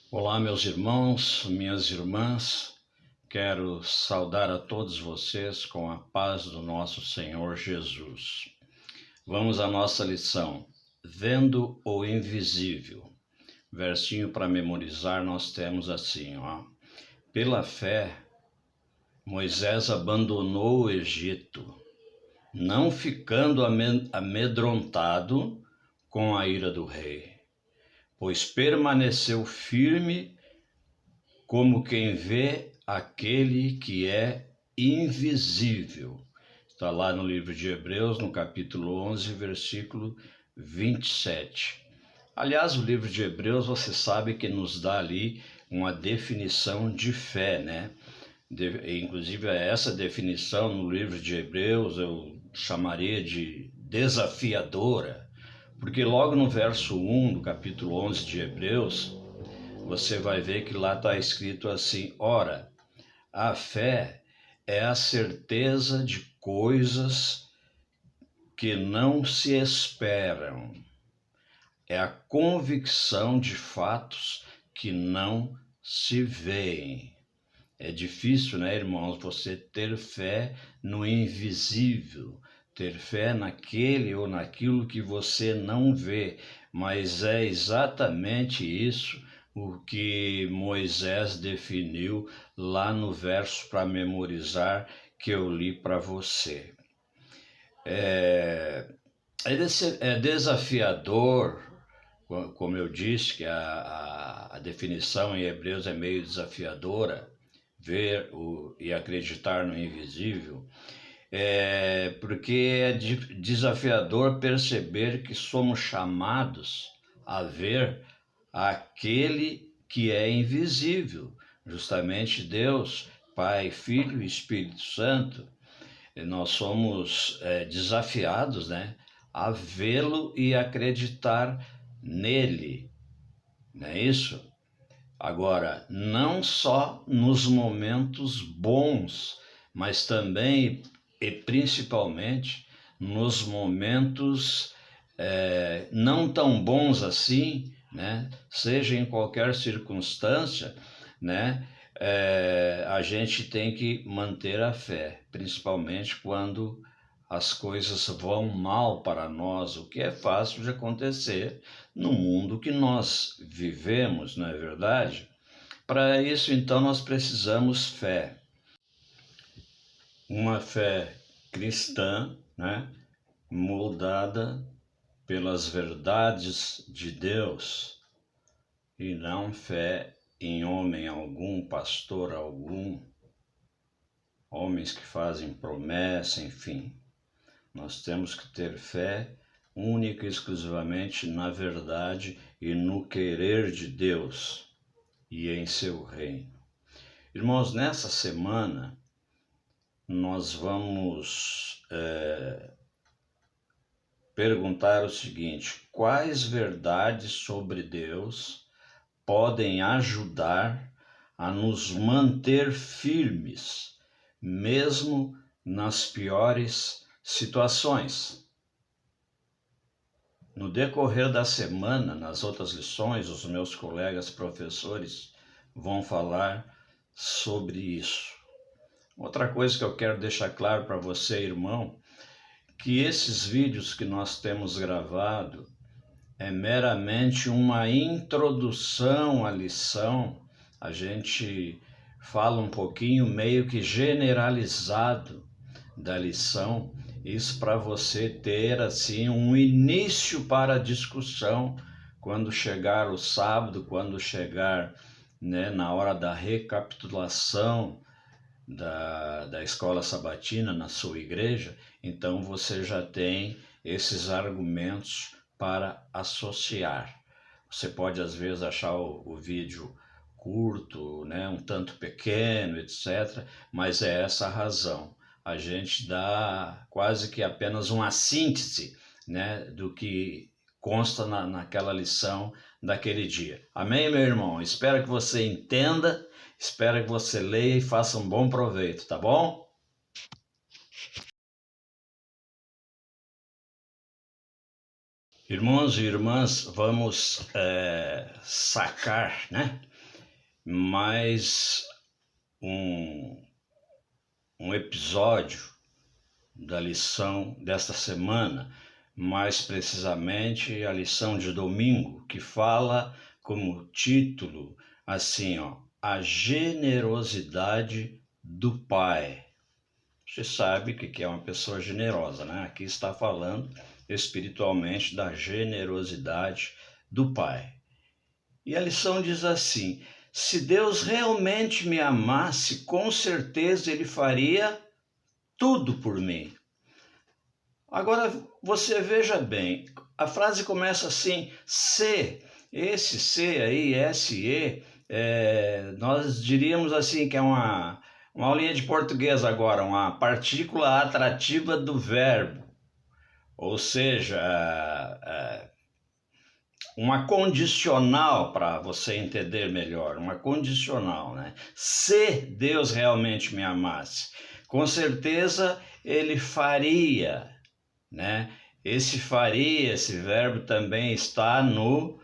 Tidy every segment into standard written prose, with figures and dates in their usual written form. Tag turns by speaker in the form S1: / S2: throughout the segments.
S1: Olá, meus irmãos, minhas irmãs. Quero saudar a todos vocês com a paz do nosso Senhor Jesus. Vamos à nossa lição. Vendo o invisível. Versinho para memorizar nós temos assim, ó. Pela fé, Moisés abandonou o Egito, não ficando amedrontado com a ira do rei, pois permaneceu firme como quem vê aquele que é invisível. Está lá no livro de Hebreus, no capítulo 11, versículo 27. Aliás, o livro de Hebreus, você sabe que nos dá ali uma definição de fé, né? Inclusive, essa definição no livro de Hebreus eu chamaria de desafiadora, porque logo no verso 1 do capítulo 11 de Hebreus, você vai ver que lá está escrito assim: ora, a fé é a certeza de coisas que não se esperam, é a convicção de fatos que não se veem. É difícil, né, irmãos, você ter fé no invisível, ter fé naquele ou naquilo que você não vê, mas é exatamente isso o que Moisés definiu lá no verso para memorizar que eu li para você. É desafiador, como eu disse, que a definição em Hebreus é meio desafiadora, ver e acreditar no invisível, porque é desafiador perceber que somos chamados a ver aquele que é invisível, justamente Deus, Pai, Filho e Espírito Santo. E nós somos desafiados, né, a vê-lo e acreditar nele, não é isso? Agora, não só nos momentos bons, mas também e principalmente nos momentos não tão bons assim, né? Seja em qualquer circunstância, né? A gente tem que manter a fé, principalmente quando as coisas vão mal para nós, o que é fácil de acontecer no mundo que nós vivemos, não é verdade? Para isso, então, nós precisamos fé. Uma fé cristã, né? Moldada pelas verdades de Deus e não fé em homem algum, pastor algum, homens que fazem promessa, enfim. Nós temos que ter fé única e exclusivamente na verdade e no querer de Deus e em seu reino. Irmãos, nessa semana nós vamos perguntar o seguinte: quais verdades sobre Deus podem ajudar a nos manter firmes, mesmo nas piores situações? No decorrer da semana, nas outras lições, os meus colegas professores vão falar sobre isso. Outra coisa que eu quero deixar claro para você, irmão, que esses vídeos que nós temos gravado é meramente uma introdução à lição. A gente fala um pouquinho meio que generalizado da lição, isso para você ter assim um início para a discussão quando chegar o sábado, quando chegar, né, na hora da recapitulação da escola sabatina na sua igreja, então você já tem esses argumentos para associar. Você pode às vezes achar o vídeo curto, né, um tanto pequeno, etc., mas é essa a razão. A gente dá quase que apenas uma síntese, né, do que consta naquela lição daquele dia. Amém, meu irmão? Espero que você entenda. Espero que você leia e faça um bom proveito, tá bom? Irmãos e irmãs, vamos sacar, né? mais um episódio da lição desta semana, mais precisamente a lição de domingo, que fala como título assim, a generosidade do Pai. Você sabe o que é uma pessoa generosa, né? Aqui está falando espiritualmente da generosidade do Pai. E a lição diz assim: se Deus realmente me amasse, com certeza Ele faria tudo por mim. Agora, você veja bem, a frase começa assim, se, esse se aí, se, nós diríamos assim que é uma aulinha de português agora, uma partícula atrativa do verbo, ou seja, uma condicional para você entender melhor, uma condicional, né? Se Deus realmente me amasse, com certeza Ele faria, né? Esse faria, esse verbo também está no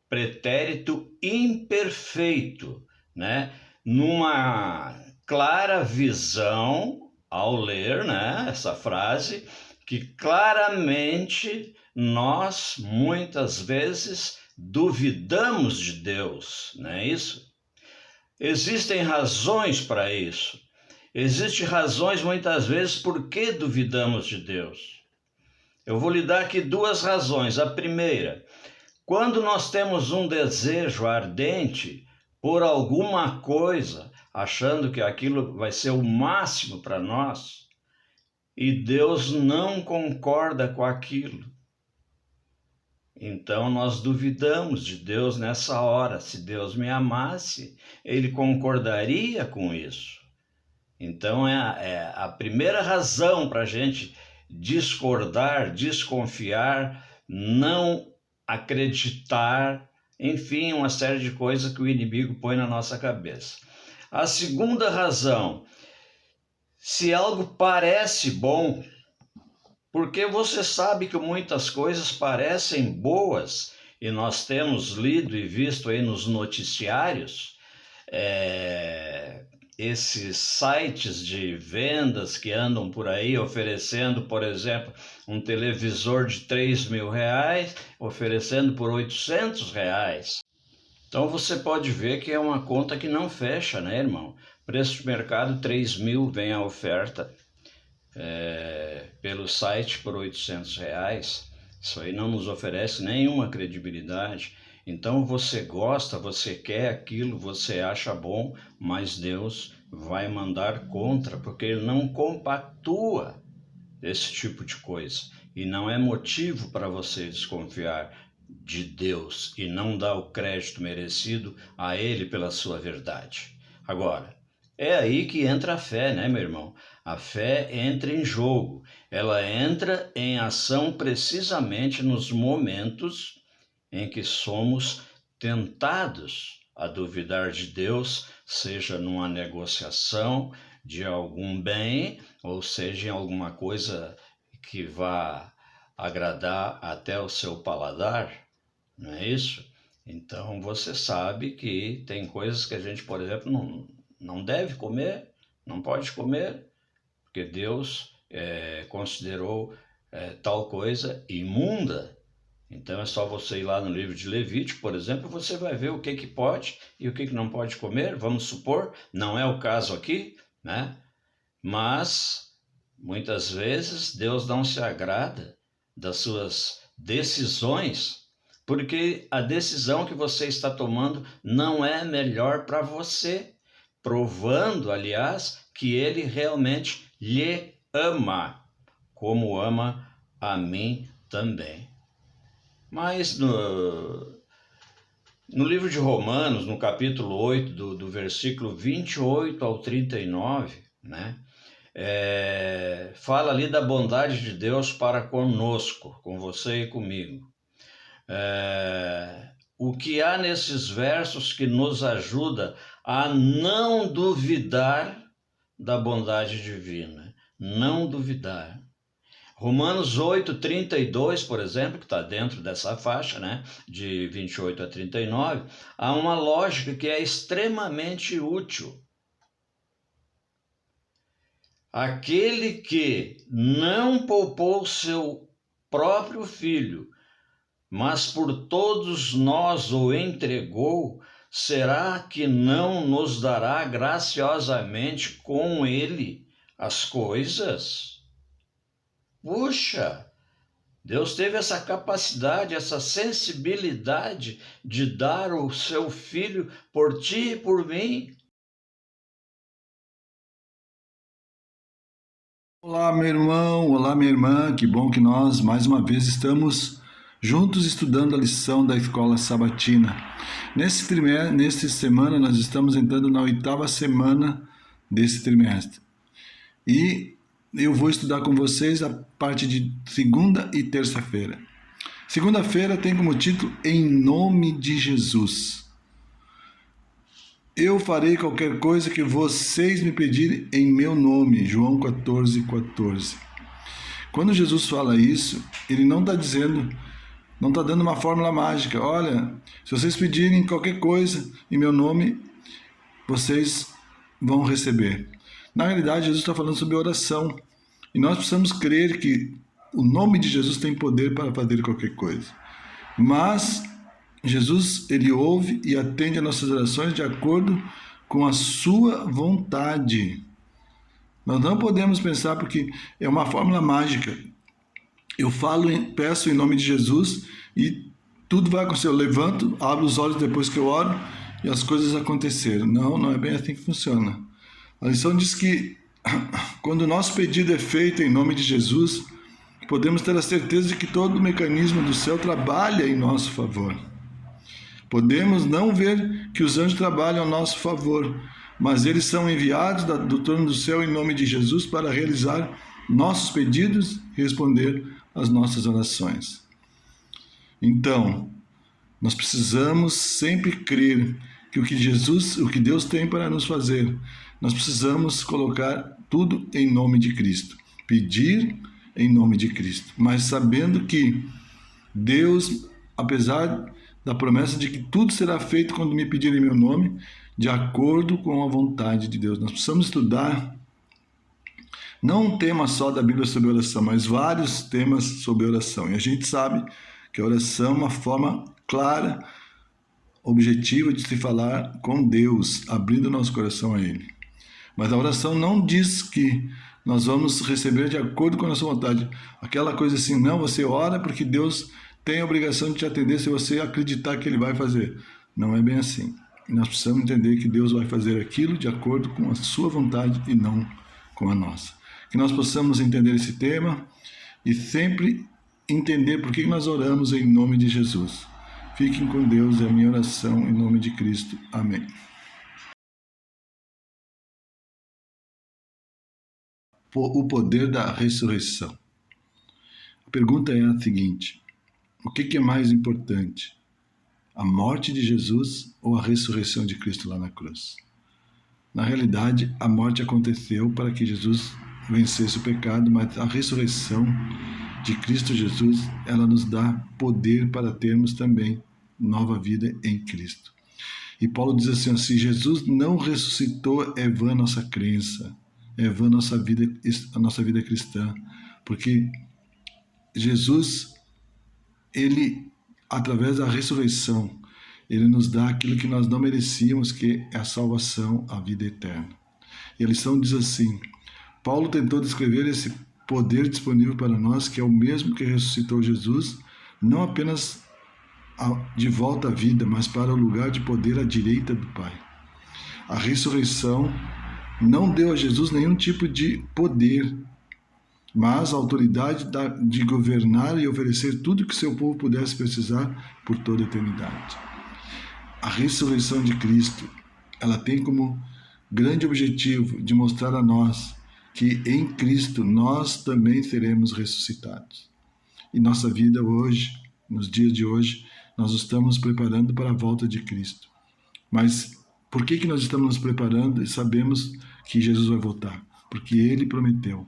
S1: pretérito imperfeito, né? Numa clara visão ao ler, né, essa frase, que claramente nós muitas vezes duvidamos de Deus, não é isso? Existem razões para isso. Existem razões muitas vezes por que duvidamos de Deus. Eu vou lhe dar aqui duas razões. A primeira, quando nós temos um desejo ardente por alguma coisa, achando que aquilo vai ser o máximo para nós, e Deus não concorda com aquilo, então nós duvidamos de Deus nessa hora. Se Deus me amasse, Ele concordaria com isso. Então é a primeira razão para a gente discordar, desconfiar, não acreditar, enfim, uma série de coisas que o inimigo põe na nossa cabeça. A segunda razão, se algo parece bom, porque você sabe que muitas coisas parecem boas, e nós temos lido e visto aí nos noticiários, esses sites de vendas que andam por aí oferecendo, por exemplo, um televisor de R$3.000, oferecendo por R$800. Então você pode ver que é uma conta que não fecha, né, irmão? Preço de mercado R$3.000, vem a oferta pelo site por R$800. Isso aí não nos oferece nenhuma credibilidade. Então você gosta, você quer aquilo, você acha bom, mas Deus vai mandar contra, porque Ele não compactua esse tipo de coisa. E não é motivo para você desconfiar de Deus e não dar o crédito merecido a Ele pela sua verdade. Agora, é aí que entra a fé, né, meu irmão? A fé entra em jogo. Ela entra em ação precisamente nos momentos em que somos tentados a duvidar de Deus, seja numa negociação de algum bem, ou seja em alguma coisa que vá agradar até o seu paladar, não é isso? Então você sabe que tem coisas que a gente, por exemplo, não deve comer, não pode comer, porque Deus considerou tal coisa imunda. Então é só você ir lá no livro de Levítico, por exemplo, você vai ver o que pode e o que não pode comer. Vamos supor, não é o caso aqui, né? Mas muitas vezes Deus não se agrada das suas decisões, porque a decisão que você está tomando não é melhor para você, provando, aliás, que Ele realmente lhe ama, como ama a mim também. Mas no livro de Romanos, no capítulo 8, do versículo 28 ao 39, né, fala ali da bondade de Deus para conosco, com você e comigo. O que há nesses versos que nos ajuda a não duvidar da bondade divina? Não duvidar. Romanos 8:32, por exemplo, que está dentro dessa faixa, né, de 28 a 39, há uma lógica que é extremamente útil. Aquele que não poupou seu próprio filho, mas por todos nós o entregou, será que não nos dará graciosamente com ele as coisas? Puxa! Deus teve essa capacidade, essa sensibilidade de dar o seu filho por ti e por mim.
S2: Olá, meu irmão, olá, minha irmã, que bom que nós mais uma vez estamos juntos estudando a lição da escola sabatina. Nesta semana, nós estamos entrando na 8ª semana desse trimestre. E eu vou estudar com vocês a parte de segunda e terça-feira. Segunda-feira tem como título Em Nome de Jesus. Eu farei qualquer coisa que vocês me pedirem em meu nome. João 14:14. Quando Jesus fala isso, ele não está dizendo, não está dando uma fórmula mágica. Olha, se vocês pedirem qualquer coisa em meu nome, vocês vão receber. Na realidade, Jesus está falando sobre oração. E nós precisamos crer que o nome de Jesus tem poder para fazer qualquer coisa. Mas Jesus, ele ouve e atende a nossas orações de acordo com a sua vontade. Nós não podemos pensar porque é uma fórmula mágica. Eu peço em nome de Jesus e tudo vai acontecer. Eu levanto, abro os olhos depois que eu oro e as coisas aconteceram. Não é bem assim que funciona. A lição diz que quando o nosso pedido é feito em nome de Jesus, podemos ter a certeza de que todo o mecanismo do céu trabalha em nosso favor. Podemos não ver que os anjos trabalham a nosso favor, mas eles são enviados do trono do céu em nome de Jesus para realizar nossos pedidos e responder às nossas orações. Então, nós precisamos sempre crer que o que Deus tem para nos fazer, nós precisamos colocar tudo em nome de Cristo, pedir em nome de Cristo, mas sabendo que Deus, apesar da promessa de que tudo será feito quando me pedirem meu nome, de acordo com a vontade de Deus. Nós precisamos estudar não um tema só da Bíblia sobre oração, mas vários temas sobre oração. E a gente sabe que a oração é uma forma clara, objetiva de se falar com Deus, abrindo nosso coração a Ele. Mas a oração não diz que nós vamos receber de acordo com a nossa vontade. Aquela coisa assim, não, você ora porque Deus tem a obrigação de te atender se você acreditar que Ele vai fazer. Não é bem assim. Nós precisamos entender que Deus vai fazer aquilo de acordo com a sua vontade e não com a nossa. Que nós possamos entender esse tema e sempre entender por que nós oramos em nome de Jesus. Fiquem com Deus, é a minha oração em nome de Cristo. Amém. O poder da ressurreição. A pergunta é a seguinte: o que é mais importante? A morte de Jesus ou a ressurreição de Cristo lá na cruz? Na realidade, a morte aconteceu para que Jesus vencesse o pecado, mas a ressurreição de Cristo Jesus, ela nos dá poder para termos também nova vida em Cristo. E Paulo diz assim: se Jesus não ressuscitou, é vã nossa crença, é vã a nossa vida cristã, porque Jesus, ele, através da ressurreição, ele nos dá aquilo que nós não merecíamos, que é a salvação, a vida eterna. E a lição diz assim: Paulo tentou descrever esse poder disponível para nós, que é o mesmo que ressuscitou Jesus, não apenas de volta à vida, mas para o lugar de poder à direita do Pai. A ressurreição não deu a Jesus nenhum tipo de poder, mas a autoridade de governar e oferecer tudo que seu povo pudesse precisar por toda a eternidade. A ressurreição de Cristo, ela tem como grande objetivo de mostrar a nós que em Cristo nós também seremos ressuscitados. E nossa vida hoje, nos dias de hoje, nós estamos preparando para a volta de Cristo. Mas por que nós estamos nos preparando e sabemos que Jesus vai voltar? Porque Ele prometeu.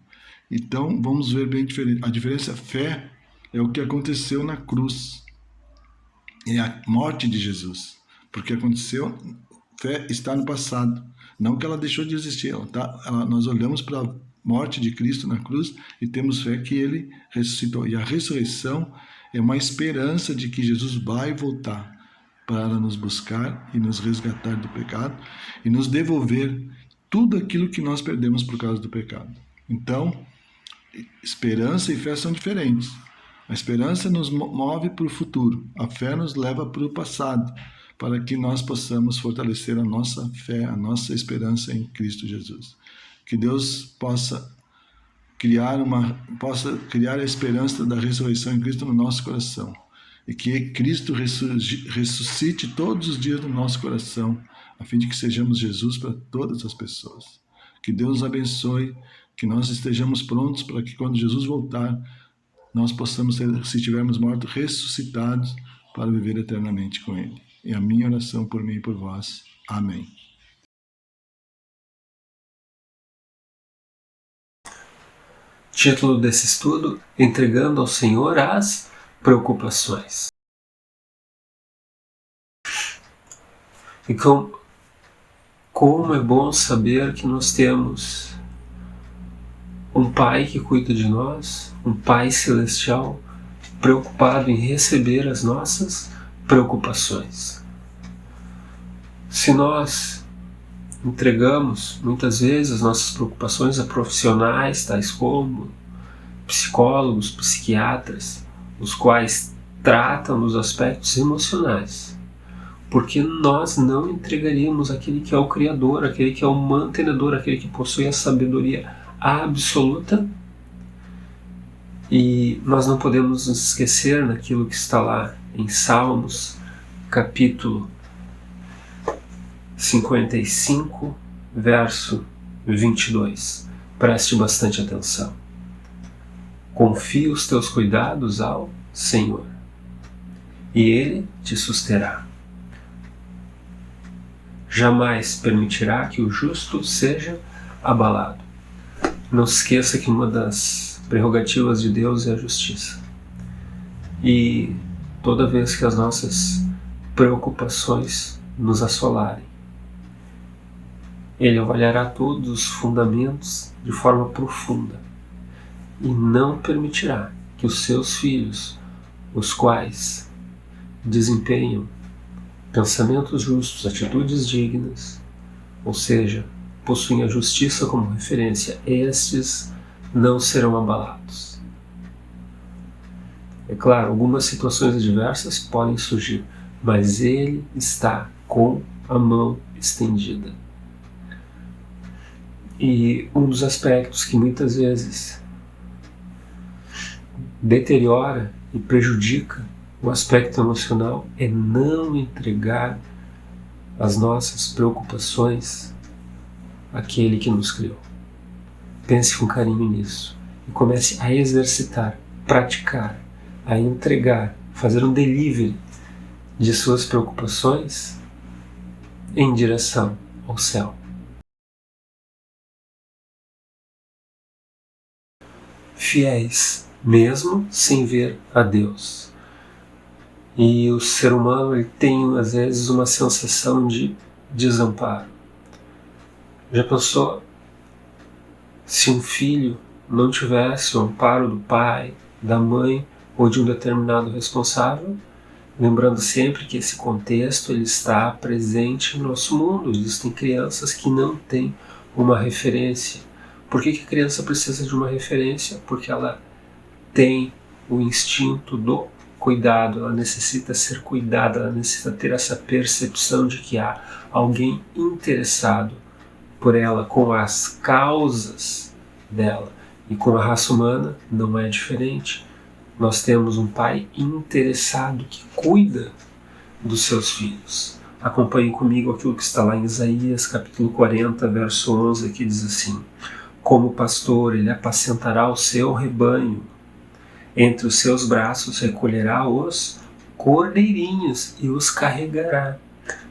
S2: Então, vamos ver bem diferente. A diferença fé é o que aconteceu na cruz. É a morte de Jesus. Porque aconteceu, fé está no passado. Não que ela deixou de existir. Nós olhamos para a morte de Cristo na cruz e temos fé que ele ressuscitou. E a ressurreição é uma esperança de que Jesus vai voltar para nos buscar e nos resgatar do pecado e nos devolver tudo aquilo que nós perdemos por causa do pecado. Então, esperança e fé são diferentes. A esperança nos move para o futuro, a fé nos leva para o passado, para que nós possamos fortalecer a nossa fé, a nossa esperança em Cristo Jesus. Que Deus possa criar a esperança da ressurreição em Cristo no nosso coração. E que Cristo ressuscite todos os dias no nosso coração, a fim de que sejamos Jesus para todas as pessoas. Que Deus nos abençoe, que nós estejamos prontos para que quando Jesus voltar, nós possamos ser, se estivermos mortos, ressuscitados para viver eternamente com Ele. É a minha oração por mim e por vós. Amém.
S3: Título desse estudo: Entregando ao Senhor as preocupações. E como é bom saber que nós temos um Pai que cuida de nós, um Pai celestial preocupado em receber as nossas preocupações. Se nós entregamos muitas vezes as nossas preocupações a profissionais tais como psicólogos, psiquiatras, os quais tratam dos aspectos emocionais, porque nós não entregaríamos aquele que é o Criador, aquele que é o mantenedor, aquele que possui a sabedoria absoluta. E nós não podemos nos esquecer naquilo que está lá em Salmos, capítulo 55, verso 22. Preste bastante atenção. Confia os teus cuidados ao Senhor, e Ele te susterá. Jamais permitirá que o justo seja abalado. Não se esqueça que uma das prerrogativas de Deus é a justiça. E toda vez que as nossas preocupações nos assolarem, Ele avaliará todos os fundamentos de forma profunda e não permitirá que os seus filhos, os quais desempenham pensamentos justos, atitudes dignas, ou seja, possuem a justiça como referência, estes não serão abalados. É claro, algumas situações adversas podem surgir, mas Ele está com a mão estendida. E um dos aspectos que muitas vezes deteriora e prejudica o aspecto emocional é não entregar as nossas preocupações àquele que nos criou. Pense com carinho nisso e comece a exercitar, praticar, a entregar, fazer um delivery de suas preocupações em direção ao céu. Fiéis, mesmo sem ver a Deus. E o ser humano ele tem às vezes uma sensação de desamparo. Já pensou se um filho não tivesse o amparo do pai, da mãe ou de um determinado responsável? Lembrando sempre que esse contexto ele está presente no nosso mundo. Existem crianças que não têm uma referência. Por que a criança precisa de uma referência? Porque ela tem o instinto do cuidado, ela necessita ser cuidada, ela necessita ter essa percepção de que há alguém interessado por ela, com as causas dela. E com a raça humana não é diferente. Nós temos um pai interessado que cuida dos seus filhos. Acompanhe comigo aquilo que está lá em Isaías, capítulo 40, verso 11, que diz assim: como pastor, ele apacentará o seu rebanho. Entre os seus braços recolherá os cordeirinhos e os carregará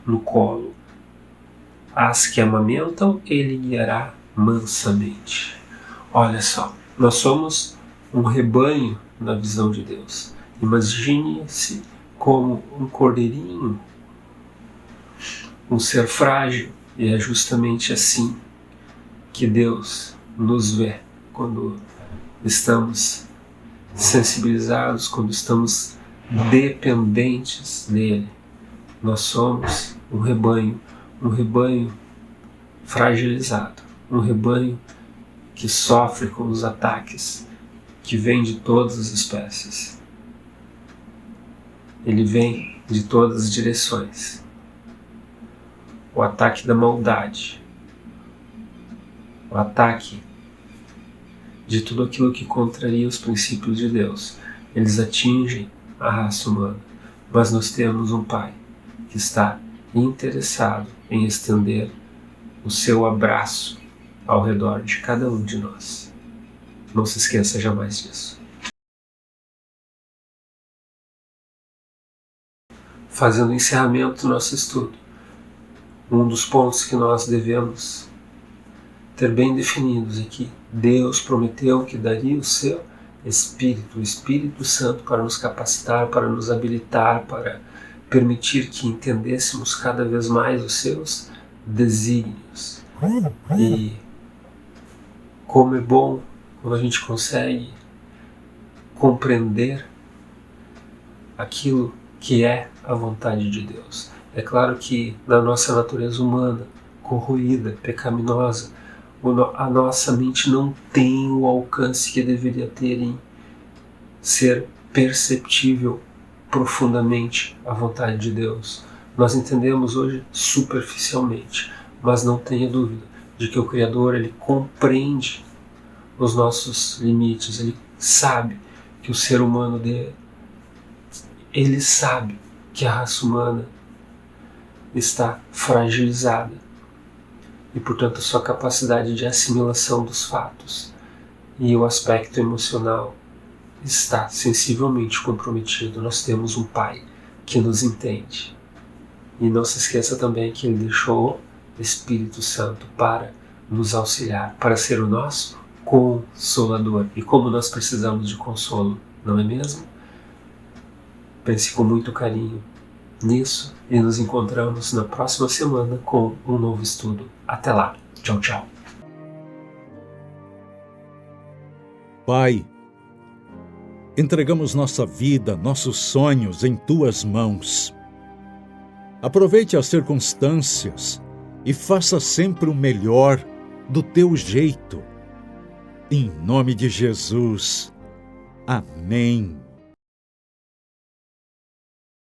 S3: no colo. As que amamentam, ele guiará mansamente. Olha só, Nós somos um rebanho na visão de Deus. Imagine-se como um cordeirinho, um ser frágil, e é justamente assim que Deus nos vê quando estamos sensibilizados, quando estamos dependentes dele. Nós somos um rebanho fragilizado, um rebanho que sofre com os ataques que vêm de todas as espécies. Ele vem de todas as direções. O ataque da maldade, o ataque de tudo aquilo que contraria os princípios de Deus, eles atingem a raça humana. Mas nós temos um Pai que está interessado em estender o seu abraço ao redor de cada um de nós. Não se esqueça jamais disso. Fazendo o encerramento do nosso estudo, um dos pontos que nós devemos ter bem definidos é que Deus prometeu que daria o seu Espírito, o Espírito Santo, para nos capacitar, para nos habilitar, para permitir que entendêssemos cada vez mais os seus desígnios. E como é bom quando a gente consegue compreender aquilo que é a vontade de Deus. É claro que na nossa natureza humana, corroída, pecaminosa, a nossa mente não tem o alcance que deveria ter em ser perceptível profundamente a vontade de Deus. Nós entendemos hoje superficialmente, mas não tenha dúvida de que o Criador, ele compreende os nossos limites, ele sabe que o ser humano ele sabe que a raça humana está fragilizada e, portanto, a sua capacidade de assimilação dos fatos e o aspecto emocional está sensivelmente comprometido. Nós temos um Pai que nos entende. E não se esqueça também que Ele deixou o Espírito Santo para nos auxiliar, para ser o nosso Consolador. E como nós precisamos de consolo, não é mesmo? Pense com muito carinho nisso e nos encontramos na próxima semana com um novo estudo. Até lá. Tchau, tchau.
S4: Pai, entregamos nossa vida, nossos sonhos em Tuas mãos. Aproveite as circunstâncias e faça sempre o melhor do Teu jeito. Em nome de Jesus. Amém.